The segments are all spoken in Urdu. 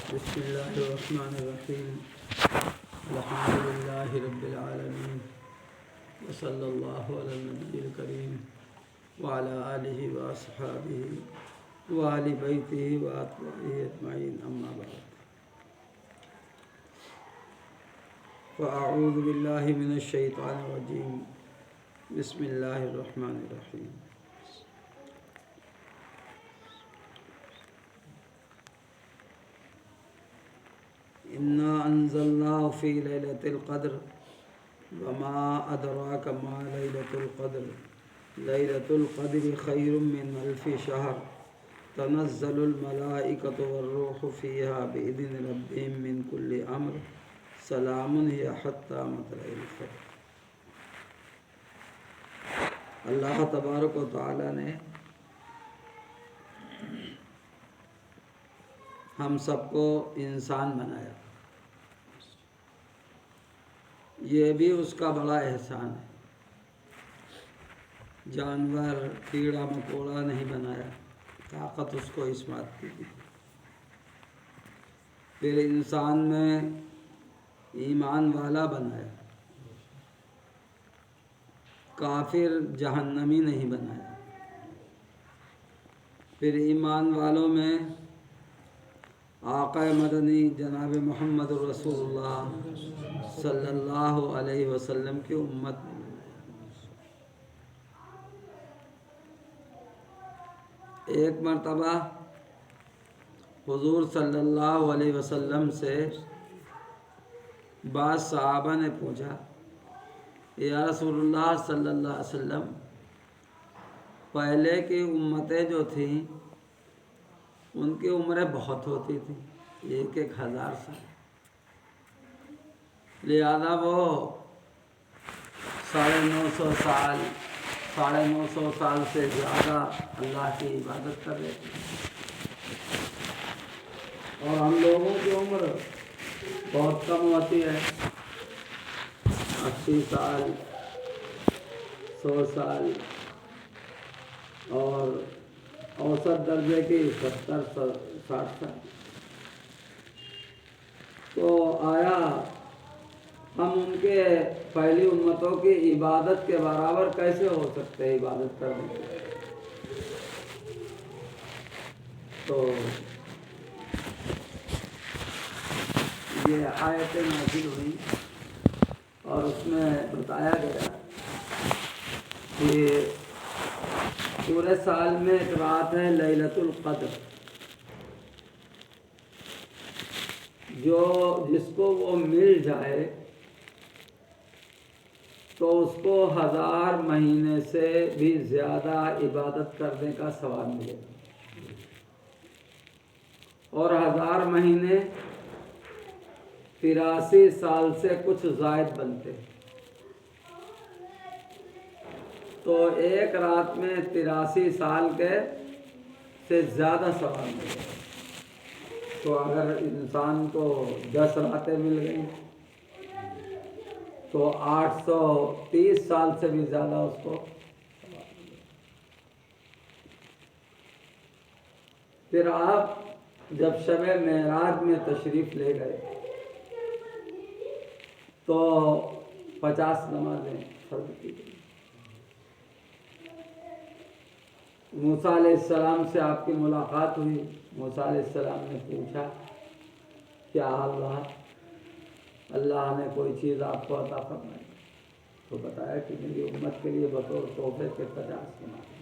بسم اللہ الرحمن الرحیم الحمد للہ رب العالمین وصلی اللہ علی النبی الکریم وعلی آلہ واصحابہ وآل بیتہ واتباعہ اجمعین اما بعد فاعوذ باللہ من الشیطان الرجیم بسم اللہ الرحمن الرحیم انا انزلناه في ليلة القدر وما أدراك ما ليلة القدر ليلة القدر خير من 1000 شهر تنزل الملائكة والروح فيها بإذن ربهم من كل أمر سلام هي حتى مطلع الفجر۔ اللہ تبارک و تعالی نے ہم سب کو انسان بنایا، یہ بھی اس کا بڑا احسان ہے۔ جانور کیڑا مکوڑا نہیں بنایا، طاقت اس کو اس بات کی دی۔ پھر انسان میں ایمان والا بنایا، کافر جہنمی نہیں بنایا۔ پھر ایمان والوں میں آقا مدنی جناب محمد رسول اللہ صلی اللہ علیہ وسلم کی امت میں ایک مرتبہ حضور صلی اللہ علیہ وسلم سے بعض صحابہ نے پوچھا، یا رسول اللہ صلی اللہ علیہ وسلم، پہلے کی امتیں جو تھیں ان کی عمریں بہت ہوتی تھیں، 1000 سال، لہذا وہ 950 سال 950 سال سے زیادہ اللہ کی عبادت کر رہے تھے، اور ہم لوگوں کی عمر بہت کم ہوتی ہے، 80 سال 100 سال، اور اوسط درجے کی 70-60 سال۔ تو آیا ہم ان کے پہلی امتوں کی عبادت کے برابر کیسے ہو سکتے ہیں عبادت کرنے کے؟ تو یہ آیتیں نازل ہوئی اور اس میں بتایا گیا کہ پورے سال میں ایک رات ہے لیلۃ القدر، جس کو وہ مل جائے تو اس کو 1000 مہینے سے بھی زیادہ عبادت کرنے کا ثواب ملے گا، اور 1000 مہینے 83 سال سے کچھ زائد بنتے، تو ایک رات میں 83 سال کے سے زیادہ ثواب ملے گا۔ تو اگر انسان کو 10 راتیں مل گئیں تو 830 سال سے بھی زیادہ اس کو۔ پھر آپ جب شب معراج میں تشریف لے گئے تو 50 نمازیں فرض کی گئی۔ موسیٰ علیہ السلام سے آپ کی ملاقات ہوئی، موسیٰ علیہ السلام نے پوچھا کیا حال رہا، اللہ نے کوئی چیز آپ کو عطا فرمائی؟ تو بتایا کہ میری امت کے لیے بطور تحفے کے 50 نمازیں۔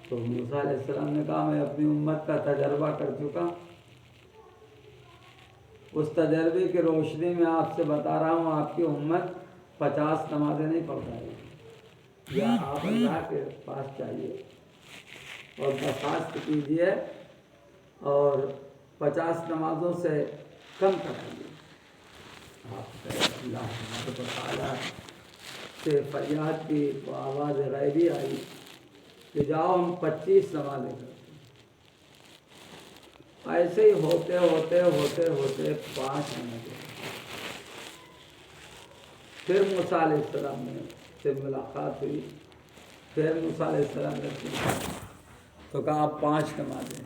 تو موسیٰ علیہ السلام نے کہا میں اپنی امت کا تجربہ کر چکا، اس تجربے کی روشنی میں آپ سے بتا رہا ہوں، آپ کی امت 50 نمازیں نہیں پڑھ پائے گی، یا آپ اللہ کے پاس چاہیے اور درخواست کیجیے اور 50 نمازوں سے کم کرائیے۔ آپ اللہ تعالیٰ سے فریاد کی تو آواز غیبی آئی کہ جاؤ ہم 25 نمازیں کرتے ہیں۔ ایسے ہی ہوتے ہوتے 5 نمازیں۔ پھر موسیٰ علیہ السلام سے ملاقات ہوئی، پھر موسیٰ علیہ السلام نے پوچھا تو کہا آپ 5 نمازیں۔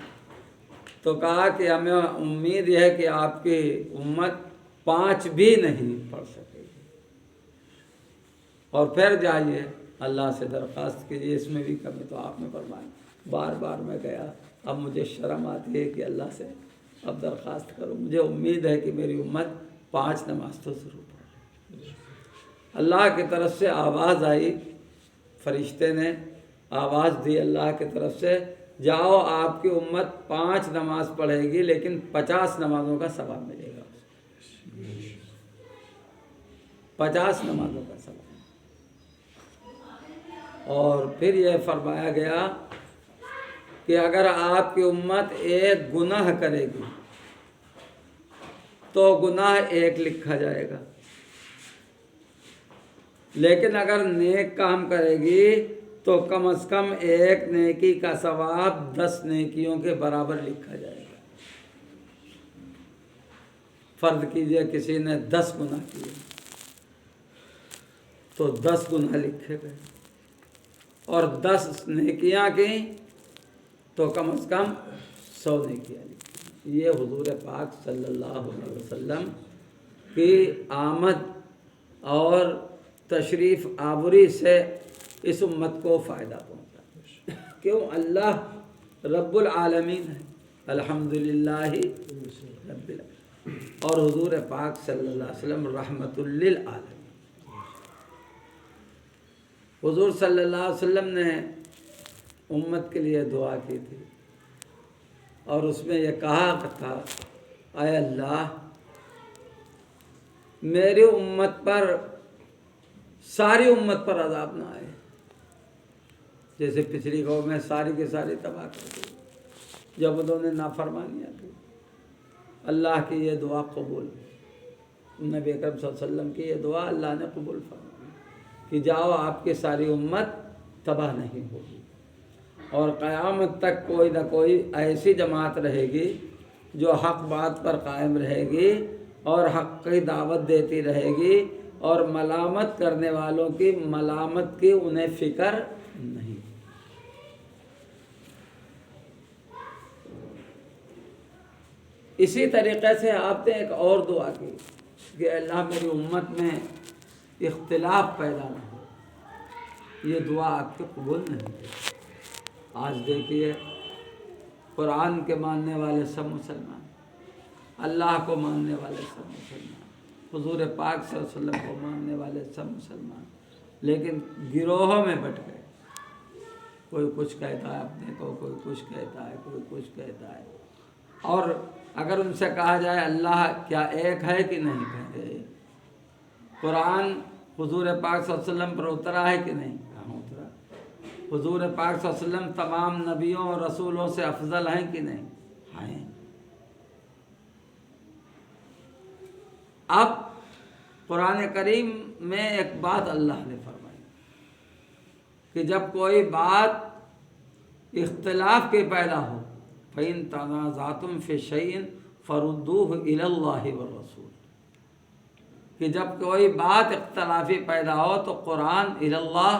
تو کہا کہ ہمیں امید ہے کہ آپ کی امت 5 بھی نہیں پڑھ سکے گی، اور پھر جائیے اللہ سے درخواست کیجیے، اس میں بھی کمی تو آپ نے فرمائی۔ بار بار میں گیا، اب مجھے شرم آتی ہے کہ اللہ سے اب درخواست کروں، مجھے امید ہے کہ میری امت 5 نماز تو ضرور پڑھے۔ اللہ کی طرف سے آواز آئی، فرشتے نے آواز دی اللہ کی طرف سے، جاؤ آپ کی امت 5 نماز پڑھے گی لیکن 50 نمازوں کا ثواب ملے گا، 50 نمازوں کا ثواب۔ اور پھر یہ فرمایا گیا کہ اگر آپ کی امت ایک گناہ کرے گی تو گناہ 1 لکھا جائے گا، لیکن اگر نیک کام کرے گی تو کم از کم 1 نیکی کا ثواب 10 نیکیوں کے برابر لکھا جائے گا۔ فرض کیجئے کسی نے 10 گناہ کیے تو 10 گناہ لکھے گئے، اور 10 نیکیاں کی تو کم از کم 100 نیکیاں لکھی۔ یہ حضور پاک صلی اللہ علیہ وسلم کی آمد اور تشریف آوری سے اس امت کو فائدہ پہنچا۔ کیوں؟ اللہ رب العالمین ہے، الحمدللہ رب العالمین، اور حضور پاک صلی اللہ علیہ وسلم رحمت للعالمین۔ حضور صلی اللہ علیہ وسلم نے امت کے لیے دعا کی تھی، اور اس میں یہ کہا تھا، اے اللہ میری امت پر، ساری امت پر عذاب نہ آئے، جیسے پچھلی قوم میں ساری کے ساری تباہ کر دی جب انہوں نے نافرمانیاں کی۔ اللہ کی یہ دعا قبول، نبی اکرم صلی اللہ علیہ وسلم کی یہ دعا اللہ نے قبول فرمائی کہ جاؤ آپ کی ساری امت تباہ نہیں ہوگی، اور قیامت تک کوئی نہ کوئی ایسی جماعت رہے گی جو حق بات پر قائم رہے گی اور حق کی دعوت دیتی رہے گی، اور ملامت کرنے والوں کی ملامت کی انہیں فکر نہیں۔ اسی طریقے سے آپ نے ایک اور دعا کی کہ اللہ میری امت میں اختلاف پیدا نہ ہو، یہ دعا آپ کی قبول نہیں ہے۔ آج دیکھیے قرآن کے ماننے والے سب مسلمان، اللہ کو ماننے والے سب مسلمان، حضور پاک صلی اللہ علیہ وسلم کو ماننے والے سب مسلمان، لیکن گروہوں میں بٹ گئے، کوئی کچھ کہتا ہے اپنے کو، کوئی کچھ کہتا ہے، کوئی کچھ کہتا ہے۔ اور اگر ان سے کہا جائے اللہ کیا ایک ہے کہ نہیں، کہتے قرآن حضور پاک صلی اللہ علیہ وسلم پر اترا ہے کہ نہیں، کہاں اترا؟ حضور پاک صلی اللہ علیہ وسلم تمام نبیوں اور رسولوں سے افضل ہیں کہ نہیں، ہیں۔ اب قرآن کریم میں ایک بات اللہ نے فرمائی کہ جب کوئی بات اختلاف کے پیدا ہو، فَإِن تَنَازَعْتُمْ فِي شَيْءٍ فَرُدُّوهُ إِلَى اللَّهِ وَالرَّسُولِ، کہ جب کوئی بات اختلافی پیدا ہو تو قرآن إِلَى اللَّهِ،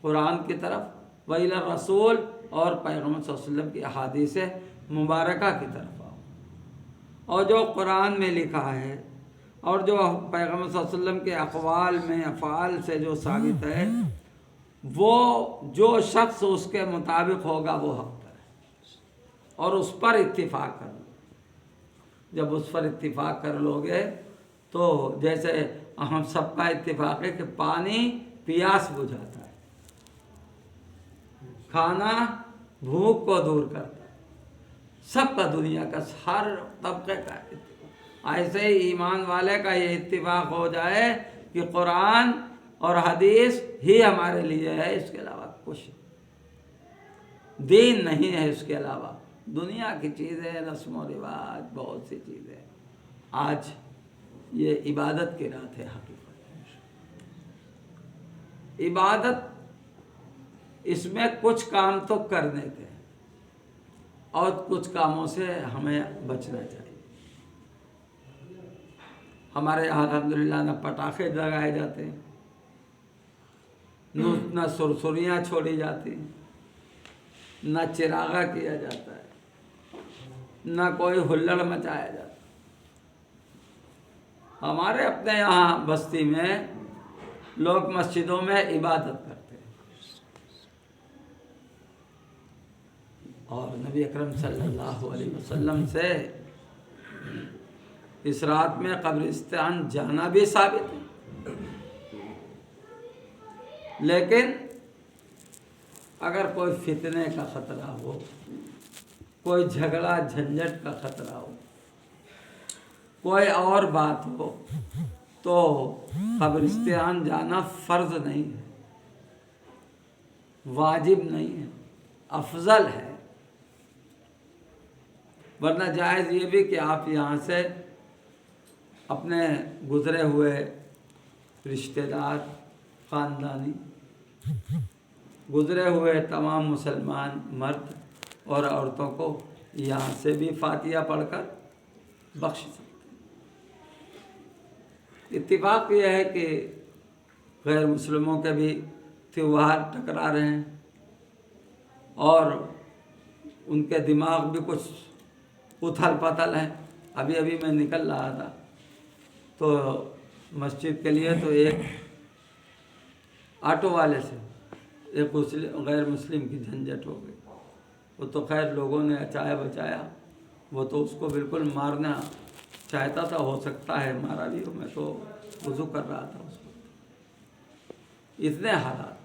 قرآن کی طرف، وَإِلَى الرَّسُولِ، اور پیغمبر صلی اللہ علیہ وسلم کی احادیث مبارکہ کی طرف آؤ، اور جو قرآن میں لکھا ہے اور جو پیغمبر صلی اللہ علیہ وسلم کے اقوال میں افعال سے جو ثابت ہے، وہ جو شخص اس کے مطابق ہوگا وہ حق پر ہے، اور اس پر اتفاق کر لو۔ جب اس پر اتفاق کر لو گے تو جیسے ہم سب کا اتفاق ہے کہ پانی پیاس بجھاتا ہے، کھانا بھوک کو دور کرتا ہے، سب کا، دنیا کا ہر طبقے کا اتفاق۔ ایسے ہی ایمان والے کا یہ اتفاق ہو جائے کہ قرآن اور حدیث ہی ہمارے لیے ہے، اس کے علاوہ کچھ دین نہیں ہے، اس کے علاوہ دنیا کی چیزیں، رسم و رواج، بہت سی چیزیں۔ آج یہ عبادت کی رات ہے، حقیقت عبادت، اس میں کچھ کام تو کرنے کے اور کچھ کاموں سے ہمیں بچنا چاہیے۔ ہمارے یہاں الحمدللہ نہ پٹاخے لگائے جاتے ہیں، نہ سرسریاں چھوڑی جاتی ہیں، نہ چراغا کیا جاتا ہے، نہ کوئی ہلڑ مچایا جاتا۔ ہمارے اپنے یہاں بستی میں لوگ مسجدوں میں عبادت کرتے ہیں، اور نبی اکرم صلی اللہ علیہ وسلم سے اس رات میں قبرستان جانا بھی ثابت ہے۔ لیکن اگر کوئی فتنے کا خطرہ ہو، کوئی جھگڑا جھنجٹ کا خطرہ ہو، کوئی اور بات ہو، تو قبرستان جانا فرض نہیں ہے، واجب نہیں ہے، افضل ہے۔ ورنہ جائز یہ بھی کہ آپ یہاں سے اپنے گزرے ہوئے رشتہ دار، خاندانی، گزرے ہوئے تمام مسلمان مرد اور عورتوں کو یہاں سے بھی فاتحہ پڑھ کر بخش سکتے ہیں۔ اتفاق یہ ہے کہ غیر مسلموں کے بھی تہوار ٹکرا رہے ہیں، اور ان کے دماغ بھی کچھ اتھل پتھل ہیں۔ ابھی میں نکل رہا تھا تو مسجد کے لیے تو ایک آٹو والے سے ایک غیر مسلم کی جھنجٹ ہو گئی۔ وہ تو خیر لوگوں نے اچایا بچایا، وہ تو اس کو بالکل مارنا چاہتا تھا، ہو سکتا ہے مارا بھی ہو، میں تو وضو کر رہا تھا اس وقت۔ اتنے حالات۔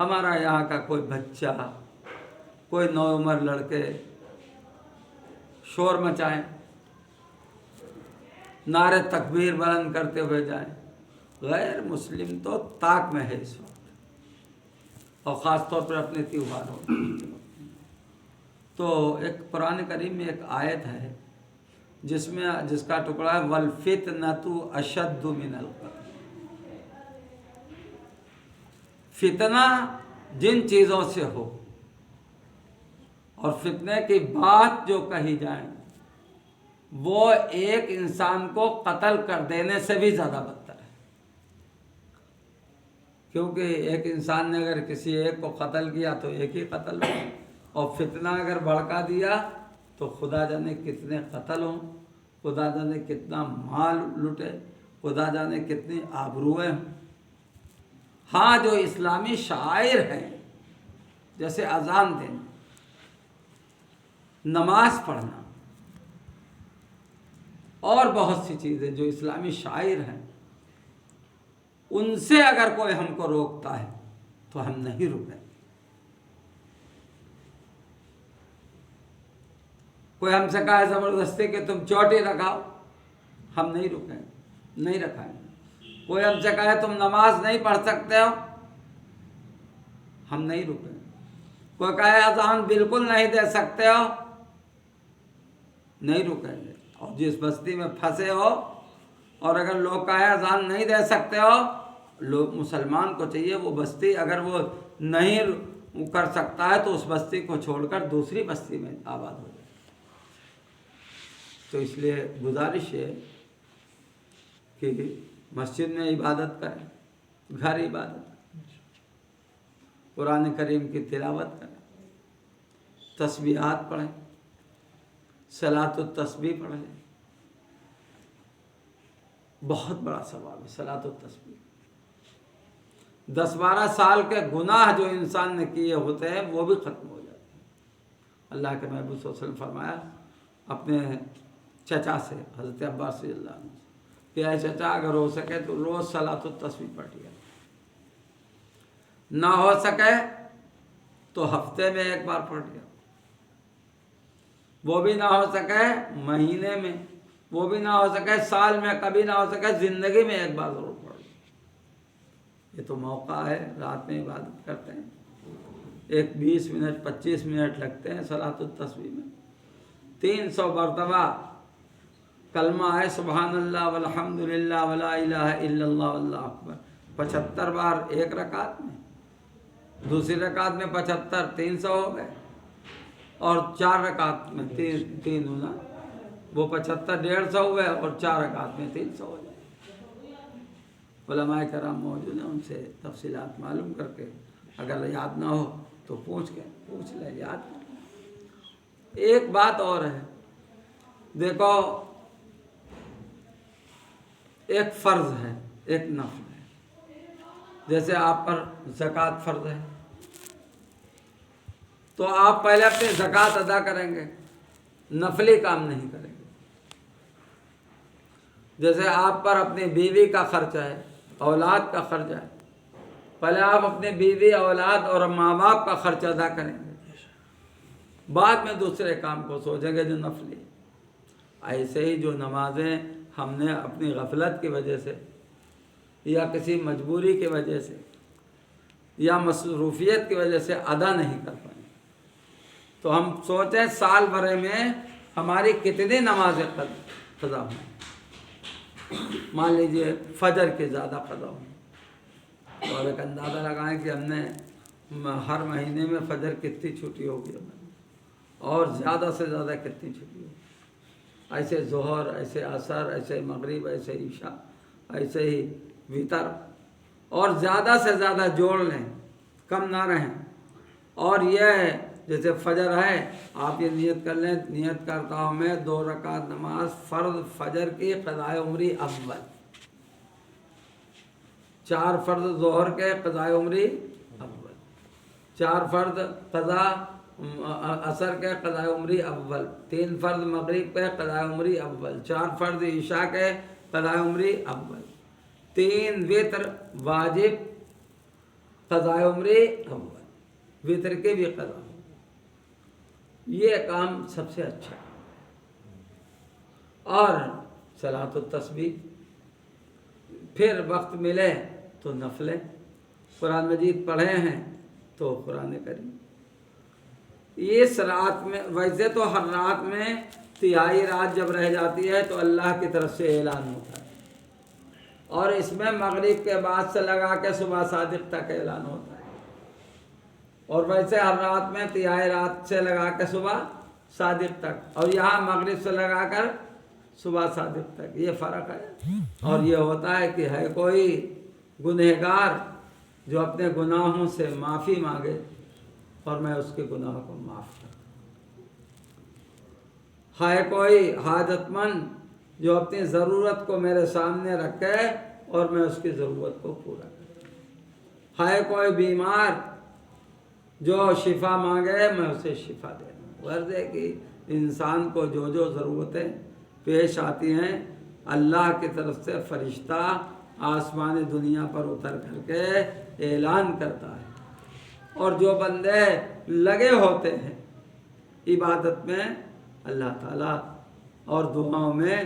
ہمارا یہاں کا کوئی بچہ، کوئی نوعمر لڑکے شور مچائیں، نعرے تکبیر بلند کرتے ہوئے جائیں، غیر مسلم تو طاق میں ہے اس وقت، اور خاص طور پر اپنے تہواروں میں۔ تو ایک قرآن کریم میں ایک آیت ہے جس کا ٹکڑا ہے وَالْفِتْنَةُ أَشَدُّ مِنَ الْقَتْلِ۔ فتنہ جن چیزوں سے ہو، اور فتنے کی بات جو کہی جائے، وہ ایک انسان کو قتل کر دینے سے بھی زیادہ بدتر ہے۔ کیونکہ ایک انسان نے اگر کسی ایک کو قتل کیا تو ایک ہی قتل ہو، اور فتنہ اگر بھڑکا دیا تو خدا جانے کتنے قتل ہوں، خدا جانے کتنا مال لٹے، خدا جانے کتنی آبروئیں ہوں۔ ہاں، جو اسلامی شعائر ہیں جیسے اذان دینا، نماز پڑھنا، اور بہت سی چیزیں جو اسلامی شعائر ہیں، ان سے اگر کوئی ہم کو روکتا ہے تو ہم نہیں رکیں۔ کوئی ہم سے کہے زبردستی کہ تم چوٹی رکھاؤ، ہم نہیں رکیں، نہیں رکھائیں گے۔ کوئی ہم سے کہے تم نماز نہیں پڑھ سکتے ہو، ہم نہیں رکیں۔ کوئی کہے اذان بالکل نہیں دے سکتے ہو، نہیں رکیں گے۔ اور جس بستی میں پھنسے ہو، اور اگر لوگ کہے اذان نہیں دے سکتے ہو، لوگ مسلمان کو چاہیے وہ بستی اگر وہ نہیں کر سکتا ہے تو اس بستی کو چھوڑ کر دوسری بستی میں آباد ہو جائے۔ تو اس لیے گزارش ہے کہ مسجد میں عبادت کریں، گھر عبادت کریں، قرآن کریم کی تلاوت کریں، تسبیحات پڑھیں، صلاۃ التسبیح پڑھ لیں، بہت بڑا ثواب ہے صلاۃ التسبیح۔ 10-12 سال کے گناہ جو انسان نے کیے ہوتے ہیں وہ بھی ختم ہو جاتے ہیں۔ اللہ کے محبوب صلی اللہ علیہ وسلم فرمایا اپنے چچا سے، حضرت عباس رضی اللہ عنہ سے، کہ اے چچا اگر ہو سکے تو روز صلاۃ التسبیح پڑھ لیا، نہ ہو سکے تو ہفتے میں ایک بار پڑھ لیا، وہ بھی نہ ہو سکے مہینے میں، وہ بھی نہ ہو سکے سال میں، کبھی نہ ہو سکے زندگی میں ایک بار ضرور پڑھ لیا۔ یہ تو موقع ہے، رات میں عبادت کرتے ہیں، 20 منٹ 25 منٹ لگتے ہیں صلاۃ التسبیح میں، 300 مرتبہ کلمہ ہے سبحان اللہ والحمد للہ ولا الہ الا اللہ واللہ اکبر، 75 بار ایک رکعت میں، دوسری رکعت میں 75، 300 ہو گئے، اور 4 رکعت میں تین ہونا، وہ 75 150 ہوئے، اور 4 رکعت میں 300 ہو جائے۔ علماء کرام موجود ہیں، ان سے تفصیلات معلوم کر کے اگر یاد نہ ہو تو پوچھ لیں، یاد کر لیں۔ ایک بات اور ہے، دیکھو ایک فرض ہے ایک نفل ہے، جیسے آپ پر زکوٰۃ فرض ہے تو آپ پہلے اپنی زکوٰۃ ادا کریں گے، نفلی کام نہیں کریں گے۔ جیسے آپ پر اپنی بیوی کا خرچہ ہے، اولاد کا خرچہ ہے، پہلے آپ اپنے بیوی اولاد اور ماں باپ کا خرچ ادا کریں گے، بعد میں دوسرے کام کو سوچیں گے جو نفلی۔ ایسے ہی جو نمازیں ہم نے اپنی غفلت کی وجہ سے یا کسی مجبوری کی وجہ سے یا مصروفیت کی وجہ سے ادا نہیں کر پائیں، تو ہم سوچیں سال بھر میں ہماری کتنی نمازیں قضا ہوں۔ مان لیجئے فجر کے زیادہ قضا ہوں، اور ایک اندازہ لگائیں کہ ہم نے ہر مہینے میں فجر کتنی چھٹی ہوگی اور زیادہ سے زیادہ کتنی چھٹی ہوگی، ایسے ظہر، ایسے عصر، ایسے مغرب، ایسے عشاء، ایسے ہی وتر، اور زیادہ سے زیادہ جوڑ لیں، کم نہ رہیں۔ اور یہ جیسے فجر ہے، آپ یہ نیت کر لیں، نیت کرتا ہوں میں 2 رکعت نماز فرض فجر کی قضائے عمری اول، 4 فرض ظہر کے قضائے عمری اول، 4 فرض قضا عصر کے قضائے عمری اول، 3 فرض مغرب کے قضائے عمری اول، 4 فرض عشاء کے قضائے عمری اول، 3 وتر واجب قضائے عمری اول، وتر کے بھی قضا۔ یہ کام سب سے اچھا ہے۔ اور صلاۃ التسبیح، پھر وقت ملے تو نفلیں، قرآن مجید پڑھے ہیں تو قرآن کریم۔ اس رات میں، ویسے تو ہر رات میں تہائی رات جب رہ جاتی ہے تو اللہ کی طرف سے اعلان ہوتا ہے، اور اس میں مغرب کے بعد سے لگا کے صبح صادق تک اعلان ہوتا ہے، اور ویسے ہر رات میں تہائی رات سے لگا کے صبح صادق تک، اور یہاں مغرب سے لگا کر صبح صادق تک، یہ فرق ہے۔ اور یہ ہوتا ہے کہ ہے کوئی گنہگار جو اپنے گناہوں سے معافی مانگے اور میں اس کے گناہ کو معاف کروں، ہے کوئی حاجت مند جو اپنی ضرورت کو میرے سامنے رکھے اور میں اس کی ضرورت کو پورا کروں، ہے کوئی بیمار جو شفا مانگے میں اسے شفا دے دوں۔ غرض ہے کہ انسان کو جو جو ضرورتیں پیش آتی ہیں، اللہ کی طرف سے فرشتہ آسمان دنیا پر اتر کر کے اعلان کرتا ہے، اور جو بندے لگے ہوتے ہیں عبادت میں اللہ تعالیٰ اور دعاؤں میں،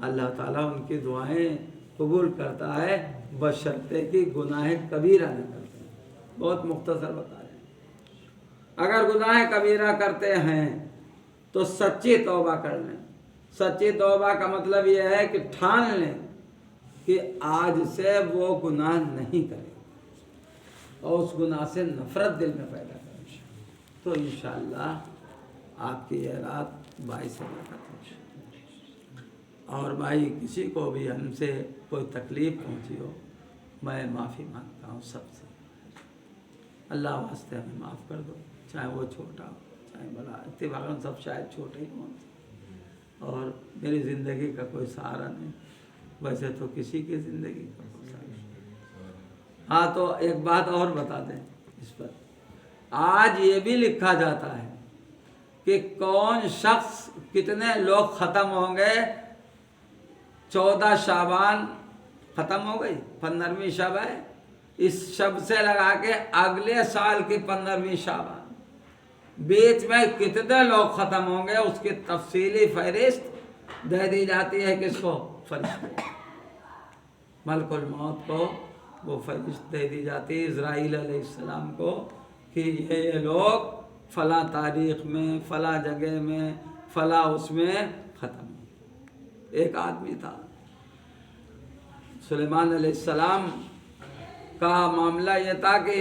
اللہ تعالیٰ ان کی دعائیں قبول کرتا ہے، بشرطے کہ گناہ کبیرہ نہ کرتے ہیں۔ بہت مختصر بتا رہے ہیں، اگر گناہ کبیرہ کرتے ہیں تو سچی توبہ کر لیں۔ سچی توبہ کا مطلب یہ ہے کہ ٹھان لیں کہ آج سے وہ گناہ نہیں کرے، اور اس گناہ سے نفرت دل میں پیدا کریں، تو انشاءاللہ آپ کی یہ رات باعث برکت ہے۔ اور بھائی کسی کو بھی ہم سے کوئی تکلیف پہنچی ہو، میں معافی مانگتا ہوں سب سے، اللہ واسطے ہمیں معاف کر دو، چاہے وہ چھوٹا ہو چاہے بڑا، اتفاقاً سب شاید چھوٹے ہی ہوں، اور میری زندگی کا کوئی سہارا نہیں، ویسے تو کسی کی زندگی کا کوئی سہارا نہیں۔ ہاں تو ایک بات اور بتا دیں اس پر، آج یہ بھی لکھا جاتا ہے کہ کون شخص، کتنے لوگ ختم ہوں گے، 14 شعبان ختم ہو گئی، 15ویں شب ہے، اس شب سے لگا کے اگلے سال کی 15ویں شعبان، بیچ میں کتنے لوگ ختم ہوں گے اس کی تفصیلی فہرست دے دی جاتی ہے کس کو؟ فرشتے، ملک الموت کو وہ فہرست دے دی جاتی ہے اسرائیل علیہ السلام کو کہ یہ لوگ فلاں تاریخ میں، فلاں جگہ میں، فلاں اس میں ختم ہو۔ ایک آدمی تھا، سلیمان علیہ السلام کا معاملہ یہ تھا کہ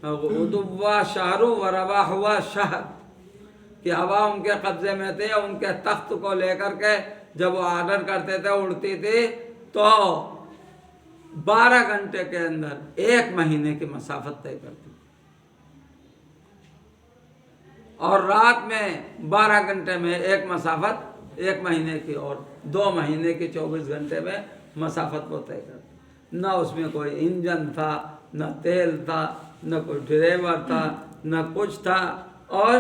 غدوا شہر و روا ہوا شہر، کہ ہوا ان کے قبضے میں تھے، ان کے تخت کو لے کر کے جب وہ آرڈر کرتے تھے اڑتی تھی تو 12 گھنٹے کے اندر 1 مہینے کی مسافت طے کرتی، اور رات میں 12 گھنٹے میں ایک مسافت 1 مہینے کی، اور 2 مہینے کے 24 گھنٹے میں مسافت کو طے کرتے۔ نہ اس میں کوئی انجن تھا، نہ تیل تھا، نہ کوئی ڈرائیور تھا، نہ کچھ تھا، اور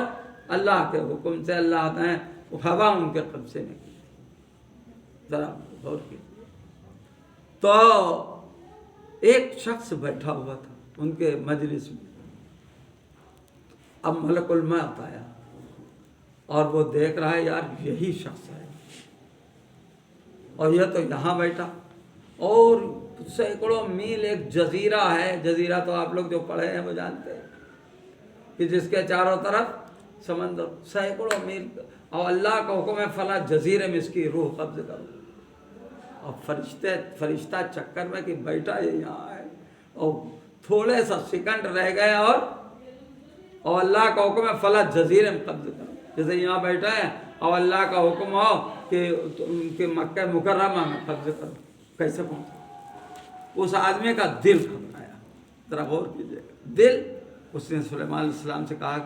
اللہ کے حکم سے اللہ نے ہوا ان کے قبضے میں کی۔ ذرا غور کیجیے۔ تو ایک شخص بیٹھا ہوا تھا ان کے مجلس میں، اب ملک الموت آیا اور وہ دیکھ رہا ہے یار یہی شخص ہے، اور یہ تو یہاں بیٹھا، اور سینکڑوں میل ایک جزیرہ ہے۔ جزیرہ تو آپ لوگ جو پڑھے ہیں وہ جانتے ہیں کہ جس کے چاروں طرف سمندر، سینکڑوں میل، اور اللہ کا حکم ہے فلاں جزیرے میں اس کی روح قبض کرو، اور فرشتہ چکر میں کہ بیٹا یہ یہاں ہے، اور تھوڑے سا سیکنڈ رہ گئے، اور اللہ کا حکم ہے فلاں جزیرے میں قبض کرو، جیسے یہاں بیٹھا ہے اور اللہ کا حکم ہو کہ مکہ مکرمہ میں قبض کرو، کیسے پہنچا؟ اس آدمی کا دل گھبرایا۔ ذرا غور کیجیے، دل، اس نے سلیمان علیہ السلام سے کہا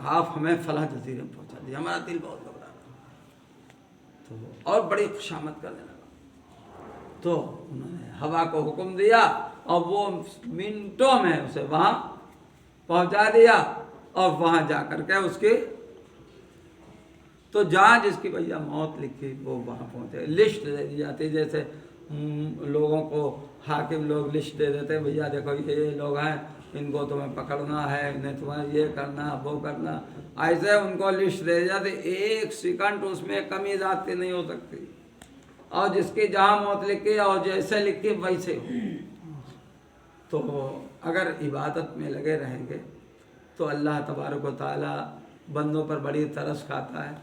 آپ ہمیں فلاں جزیرے میں پہنچا دیے، ہمارا دل بہت گھبرا رہا، تو اور بڑی خوشامد کرنے لگا۔ تو انہوں نے ہوا کو حکم دیا اور وہ منٹوں میں اسے وہاں پہنچا دیا، اور وہاں جا کر کے اس کی تو جہاں جس کی بھیا موت لکھی وہ وہاں پہنچے۔ لسٹ دے دی جاتی، جیسے لوگوں کو حاکم لوگ لسٹ دے دیتے بھیا دیکھو یہ لوگ ہیں، ان کو تمہیں پکڑنا ہے، انہیں تمہیں یہ کرنا وہ کرنا، ایسے ان کو لسٹ دے جاتی۔ 1 سیکنڈ اس میں کمی زیادتی نہیں ہو سکتی، اور جس کی جہاں موت لکھی اور جیسے لکھی ویسے ہو۔ تو اگر عبادت میں لگے رہیں گے تو اللہ تبارک و تعالیٰ بندوں پر بڑی ترس کھاتا ہے۔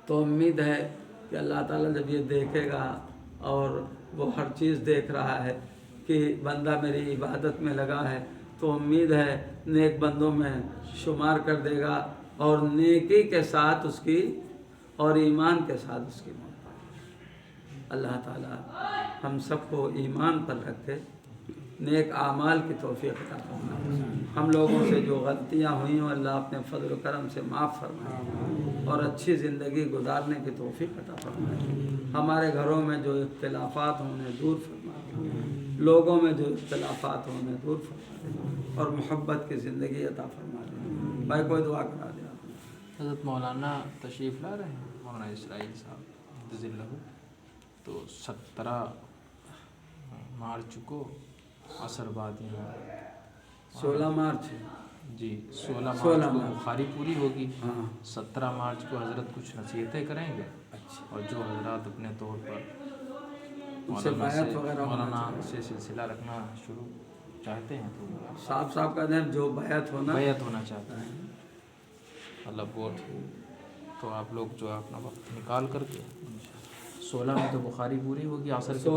تو امید ہے کہ اللہ تعالیٰ جب یہ دیکھے گا، اور وہ ہر چیز دیکھ رہا ہے کہ بندہ میری عبادت میں لگا ہے، تو امید ہے نیک بندوں میں شمار کر دے گا، اور نیکی کے ساتھ اس کی اور ایمان کے ساتھ اس کی موت پائے گا۔ اللہ تعالیٰ ہم سب کو ایمان پر رکھ کے نیک اعمال کی توفیق عطا فرمائے۔ ہم لوگوں سے جو غلطیاں ہوئی ہوں اللہ اپنے فضل و کرم سے معاف فرمائے، اور اچھی زندگی گزارنے کی توفیق عطا فرمائے۔ ہمارے گھروں میں جو اختلافات ہوں انہیں دور فرمائے، لوگوں میں جو اختلافات ہوں انہیں دور فرمائے، اور محبت کی زندگی عطا فرمائے۔ بھائی کوئی دعا کرا دیں آپ نے۔ حضرت مولانا تشریف لا رہے ہیں، مولانا اسرائیل صاحب ذلہ، تو 17 مارچ کو عصر بعد یہاں 16 مارچ جی 16 مارچ کو بخاری پوری ہوگی۔ 17 مارچ کو حضرت کچھ نصیحتیں کریں گے، اور جو حضرات اپنے طور پر مولانا سے سلسلہ رکھنا شروع چاہتے ہیں تو صاحب کا نام جو بیعت ہونا چاہتا ہے، مطلب وہ، تو آپ لوگ جو ہے اپنا وقت نکال کر کے 16 میں تو بخاری پوری ہوگی عصر کے